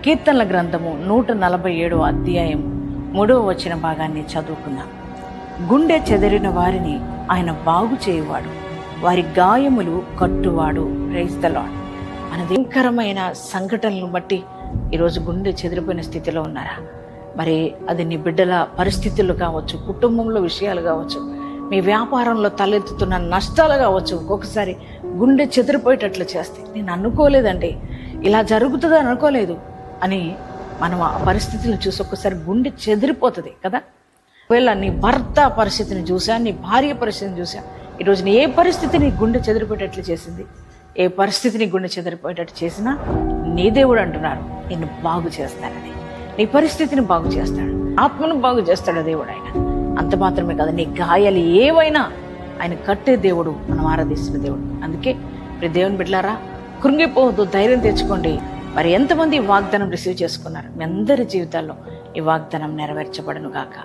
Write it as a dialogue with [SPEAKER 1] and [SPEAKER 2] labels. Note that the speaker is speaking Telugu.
[SPEAKER 1] కీర్తనల గ్రంథము 147 అధ్యాయం 3వ వచన భాగాన్ని చదువుకుందాం. గుండె చెదిరిన వారిని ఆయన బాగు చేయువాడు, వారి గాయములు కట్టువాడు. Praise the Lord. మన భయంకరమైన సంఘటనలను బట్టి ఈరోజు గుండె చెదిరిపోయిన స్థితిలో ఉన్నారా? మరి అది నీ బిడ్డల పరిస్థితులు కావచ్చు, కుటుంబంలో విషయాలు కావచ్చు, మీ వ్యాపారంలో తలెత్తుతున్న నష్టాలు కావచ్చు. ఒక్కొక్కసారి గుండె చెదిరిపోయేటట్లు చేస్తే, నేను అనుకోలేదండి, ఇలా జరుగుతుందని అనుకోలేదు అని మనం ఆ పరిస్థితులను చూసి ఒక్కసారి గుండె చెదిరిపోతుంది కదా. ఒకవేళ నీ భర్త పరిస్థితిని చూసా, నీ భార్య పరిస్థితిని చూసా, ఈరోజు నీ ఏ పరిస్థితి నీ గుండె చెదిరిపోయేటట్లు చేసింది, ఏ పరిస్థితిని గుండె చెదిరిపోయేటట్టు చేసినా నీ దేవుడు అంటున్నారు, నిన్ను బాగు చేస్తానని. నీ పరిస్థితిని బాగు చేస్తాడు, ఆత్మను బాగు చేస్తాడు దేవుడు. ఆయన అంత మాత్రమే కాదు, నీ గాయాలు ఏవైనా ఆయన కట్టే దేవుడు, మనం ఆరాధిస్తున్న దేవుడు. అందుకే ఇప్పుడు దేవుని బిడ్డలారా, కృంగిపోవద్దు, ధైర్యం తెచ్చుకోండి. మరి ఎంతమంది ఈ వాగ్దానం రిసీవ్ చేసుకున్నారు? మీ అందరి జీవితాల్లో ఈ వాగ్దానం నెరవేర్చబడును గాక.